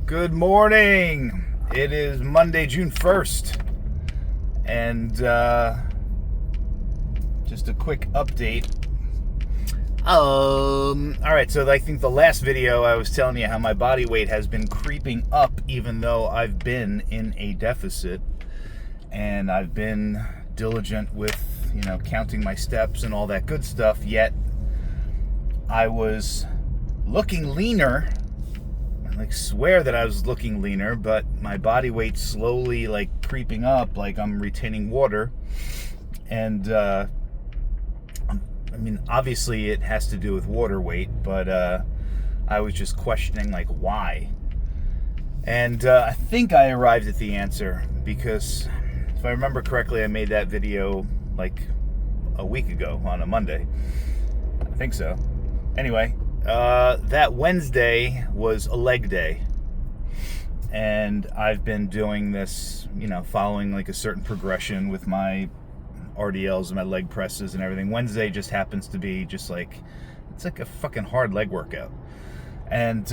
Good morning. It is Monday, June 1st. And just a quick update. All right, so I think the last video I was telling you how my body weight has been creeping up even though I've been in a deficit. And I've been diligent with, counting my steps and all that good stuff, yet I was looking leaner. I swear that I was looking leaner, but my body weight slowly creeping up, like I'm retaining water. And obviously it has to do with water weight, but I was just questioning why. And I think I arrived at the answer, because if I remember correctly, I made that video a week ago on a Monday. I think so. Anyway, that Wednesday was a leg day, and I've been doing this, following a certain progression with my RDLs and my leg presses and everything. Wednesday just happens to be just it's a fucking hard leg workout. And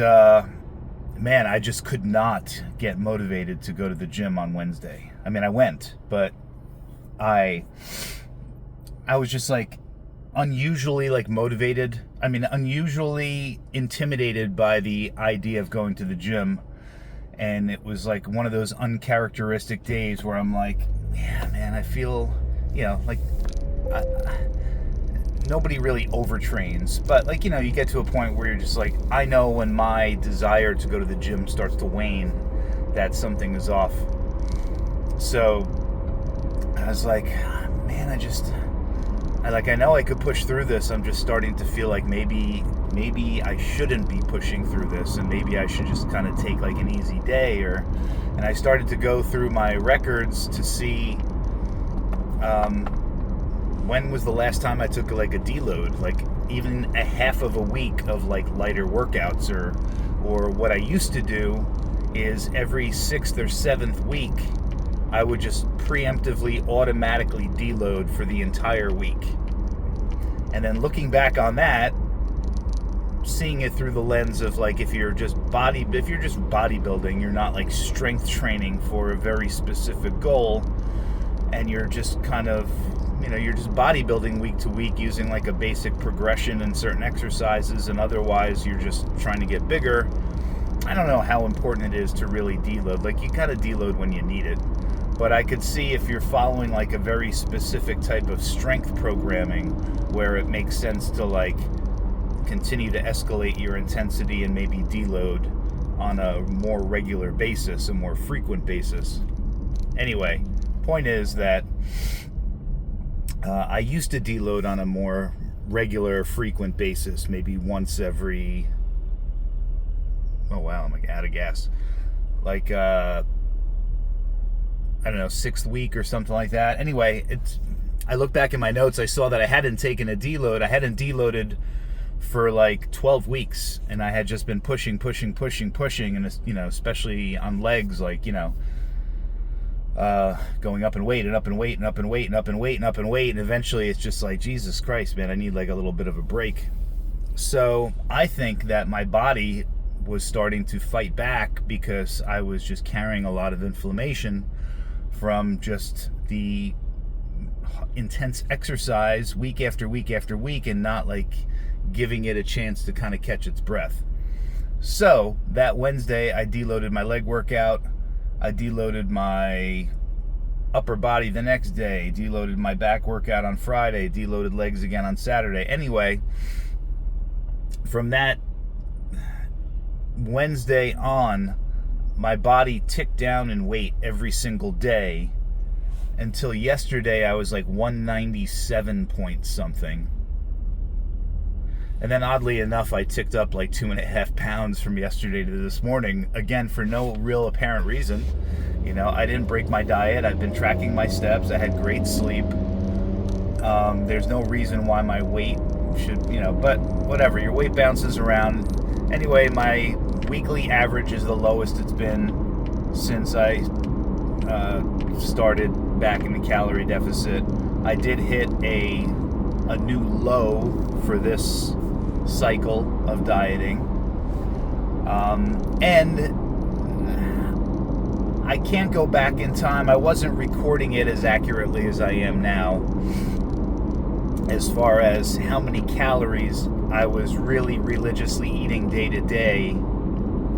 man, I just could not get motivated to go to the gym on Wednesday. I mean, I went, but I was just unusually motivated. Unusually intimidated by the idea of going to the gym. And it was one of those uncharacteristic days where I'm yeah, man, I feel, nobody really overtrains, but you get to a point where you're just I know when my desire to go to the gym starts to wane, that something is off. So I was man, I know I could push through this. I'm just starting to feel maybe I shouldn't be pushing through this, and maybe I should just kind of take an easy day. And I started to go through my records to see when was the last time I took a deload, even a half of a week of lighter workouts, or what I used to do is every 6th or 7th week I would just preemptively automatically deload for the entire week. And then looking back on that, seeing it through the lens of if you're just bodybuilding, you're not strength training for a very specific goal, and you're just kind of, you're just bodybuilding week to week using a basic progression in certain exercises, and otherwise you're just trying to get bigger. I don't know how important it is to really deload. You kind of deload when you need it. But I could see if you're following a very specific type of strength programming where it makes sense to continue to escalate your intensity and maybe deload on a more regular basis, a more frequent basis. Anyway, point is that I used to deload on a more regular, frequent basis, maybe once every, oh wow, I'm out of gas. I don't know, 6th week or something like that. Anyway, I look back in my notes, I saw that I hadn't taken a deload. I hadn't deloaded for 12 weeks, and I had just been pushing, and especially on legs, going up in weight and up in weight and up in weight and up in weight and up in weight, and eventually it's just Jesus Christ, man, I need a little bit of a break. So I think that my body was starting to fight back because I was just carrying a lot of inflammation from just the intense exercise week after week after week, and not giving it a chance to kind of catch its breath. So that Wednesday I deloaded my leg workout, I deloaded my upper body the next day, deloaded my back workout on Friday, deloaded legs again on Saturday. Anyway, from that Wednesday on, my body ticked down in weight every single day until yesterday I was 197 point something. And then oddly enough, I ticked up 2.5 pounds from yesterday to this morning, again for no real apparent reason. I didn't break my diet. I've been tracking my steps. I had great sleep. There's no reason why my weight should, but whatever, your weight bounces around. Anyway, my weekly average is the lowest it's been since I started back in the calorie deficit. I did hit a new low for this cycle of dieting. And I can't go back in time. I wasn't recording it as accurately as I am now, as far as how many calories I was really religiously eating day to day,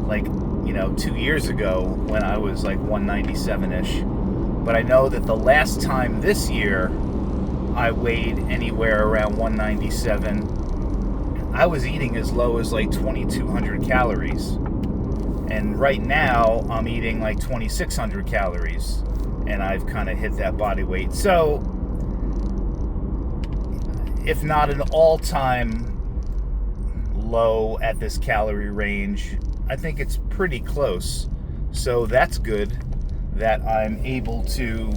like, 2 years ago when I was like 197-ish. But I know that the last time this year I weighed anywhere around 197, I was eating as low as like 2,200 calories. And right now I'm eating like 2,600 calories, and I've kind of hit that body weight. So if not an all-time low at this calorie range, I think it's pretty close. So that's good that I'm able to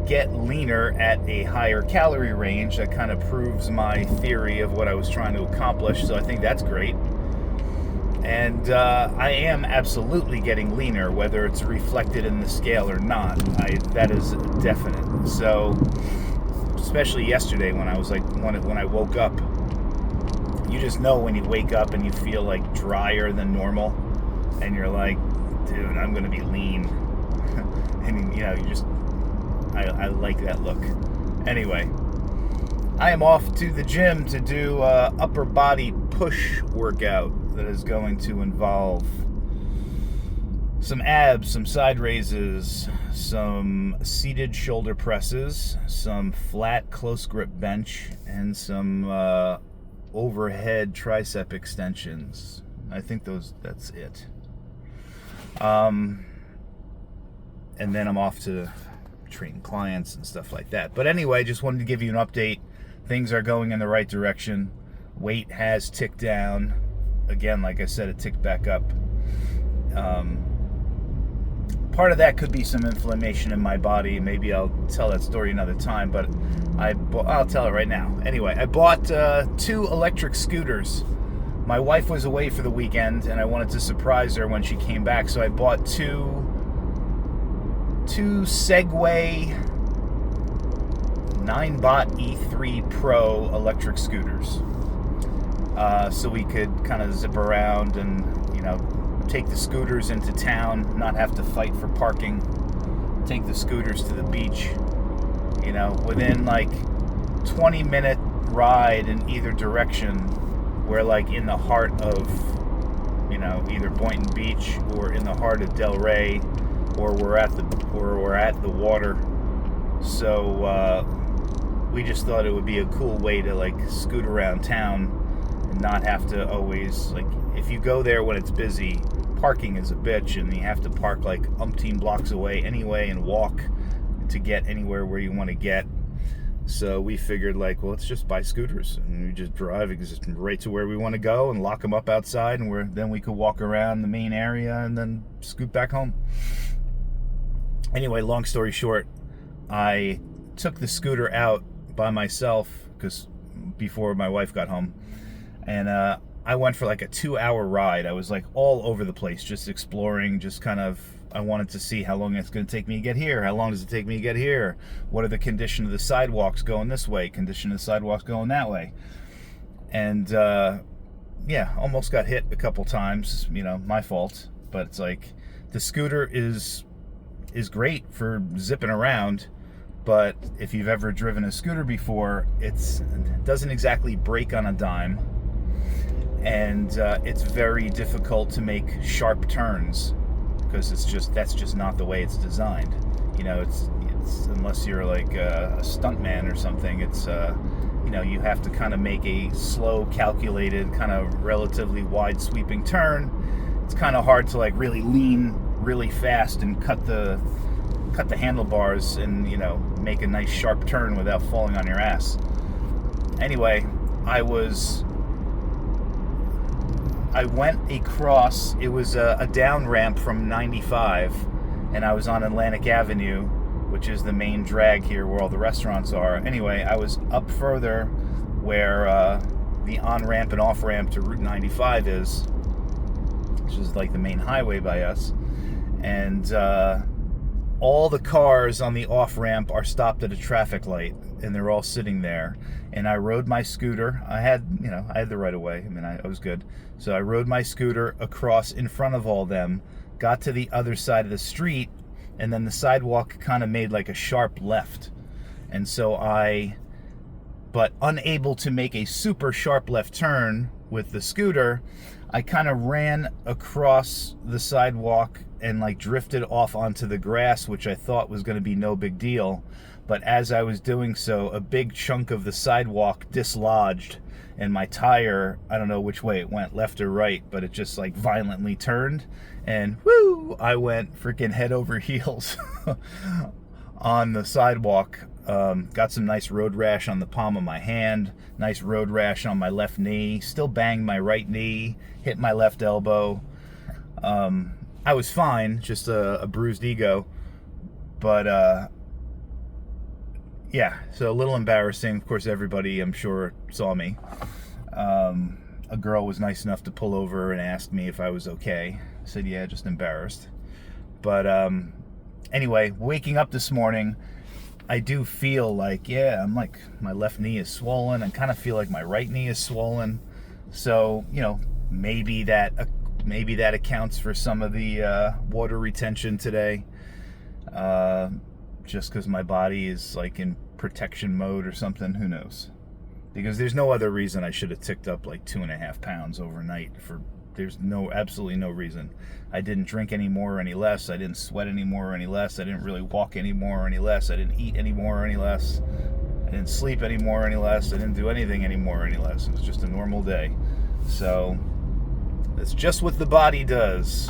get leaner at a higher calorie range. That kind of proves my theory of what I was trying to accomplish. So I think that's great. And I am absolutely getting leaner, whether it's reflected in the scale or not. That is definite. So especially yesterday when I was like, when I woke up, you just know when you wake up and you feel like drier than normal, and you're like, dude, I'm gonna be lean. And you just, I like that look. Anyway, I am off to the gym to do upper body push workout that is going to involve some abs, some side raises, some seated shoulder presses, some flat close grip bench, and some overhead tricep extensions. I think that's it. And then I'm off to train clients and stuff like that. But anyway, just wanted to give you an update. Things are going in the right direction. Weight has ticked down. Again, like I said, it ticked back up. Part of that could be some inflammation in my body. Maybe I'll tell that story another time, but I'll tell it right now. Anyway, I bought 2 electric scooters. My wife was away for the weekend, and I wanted to surprise her when she came back, so I bought two Segway 9-bot E3 Pro electric scooters. So we could kind of zip around and, take the scooters into town, not have to fight for parking, take the scooters to the beach, within like 20-minute ride in either direction. We're like in the heart of, either Boynton Beach or in the heart of Delray, or we're at the water. So we just thought it would be a cool way to like scoot around town and not have to always, like, if you go there when it's busy, parking is a bitch, and you have to park like umpteen blocks away anyway and walk to get anywhere where you want to get. So we figured, like, well, let's just buy scooters, and we just drive right to where we want to go and lock them up outside, and then we could walk around the main area and then scoot back home. Anyway, long story short, I took the scooter out by myself before my wife got home, and I went for like a 2-hour ride. I was like all over the place, just exploring, just kind of, I wanted to see how long it's going to take me to get here. How long does it take me to get here? What are the condition of the sidewalks going this way? Condition of the sidewalks going that way? And almost got hit a couple times, my fault. But it's like, the scooter is great for zipping around, but if you've ever driven a scooter before, it doesn't exactly brake on a dime, and it's very difficult to make sharp turns, because that's just not the way it's designed. It's unless you're like a stuntman or something, it's you have to kind of make a slow, calculated, kind of relatively wide sweeping turn. It's kind of hard to like really lean really fast and cut the handlebars and make a nice sharp turn without falling on your ass. Anyway, I went across, it was a down ramp from 95, and I was on Atlantic Avenue, which is the main drag here where all the restaurants are. Anyway, I was up further where the on-ramp and off-ramp to Route 95 is, which is like the main highway by us. And all the cars on the off-ramp are stopped at a traffic light, and they're all sitting there. And I rode my scooter. I had the right of way. I was good. So I rode my scooter across in front of all them, got to the other side of the street, and then the sidewalk kind of made like a sharp left. And so but unable to make a super sharp left turn with the scooter, I kind of ran across the sidewalk and like drifted off onto the grass, which I thought was going to be no big deal. But as I was doing so, a big chunk of the sidewalk dislodged, and my tire, I don't know which way it went, left or right, but it just like violently turned, and whoo, I went freaking head over heels on the sidewalk. Got some nice road rash on the palm of my hand, nice road rash on my left knee, still banged my right knee, hit my left elbow. I was fine, just a bruised ego, but yeah, so a little embarrassing. Of course, everybody, I'm sure, saw me. A girl was nice enough to pull over and ask me if I was okay. I said, yeah, just embarrassed. But anyway, waking up this morning, I do feel like, yeah, I'm like, my left knee is swollen. I kind of feel like my right knee is swollen. So, maybe that accounts for some of the water retention today. Just because my body is like in protection mode or something, who knows? Because there's no other reason I should have ticked up like 2.5 pounds overnight. There's absolutely no reason. I didn't drink any more or any less. I didn't sweat any more or any less. I didn't really walk any more or any less. I didn't eat any more or any less. I didn't sleep any more or any less. I didn't do anything any more or any less. It was just a normal day. So that's just what the body does.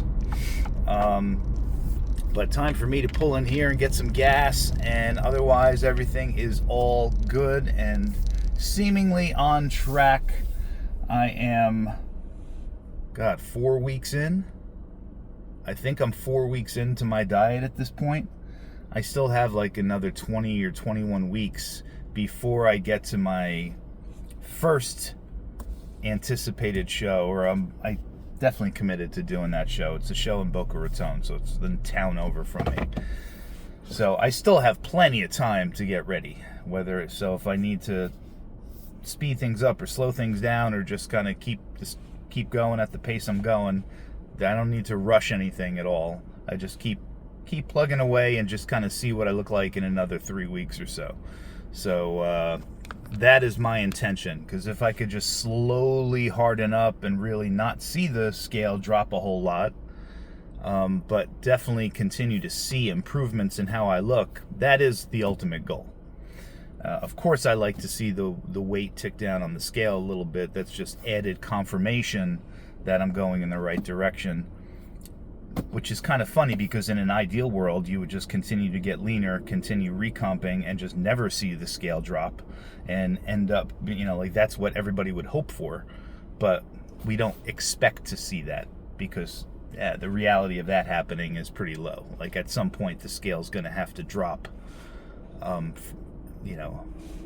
But time for me to pull in here and get some gas, and otherwise everything is all good and seemingly on track. I am, 4 weeks in? I think I'm 4 weeks into my diet at this point. I still have like another 20 or 21 weeks before I get to my first anticipated show, or I definitely committed to doing that show. It's a show in Boca Raton, so it's the town over from me. So I still have plenty of time to get ready. If I need to speed things up or slow things down, or just kind of keep going at the pace I'm going, I don't need to rush anything at all. I just keep plugging away and just kind of see what I look like in another 3 weeks or so. So that is my intention, because if I could just slowly harden up and really not see the scale drop a whole lot, but definitely continue to see improvements in how I look, that is the ultimate goal. Of course, I like to see the weight tick down on the scale a little bit. That's just added confirmation that I'm going in the right direction, which is kind of funny, because in an ideal world, you would just continue to get leaner, continue recomping, and just never see the scale drop and end up, like that's what everybody would hope for. But we don't expect to see that, because the reality of that happening is pretty low. Like at some point, the scale's going to have to drop,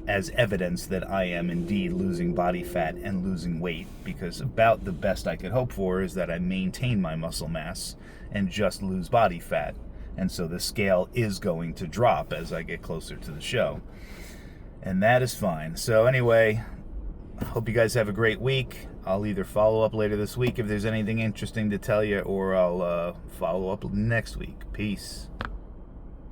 as evidence that I am indeed losing body fat and losing weight, because about the best I could hope for is that I maintain my muscle mass and just lose body fat. And so the scale is going to drop as I get closer to the show. And that is fine. So anyway, I hope you guys have a great week. I'll either follow up later this week if there's anything interesting to tell you, or I'll follow up next week. Peace.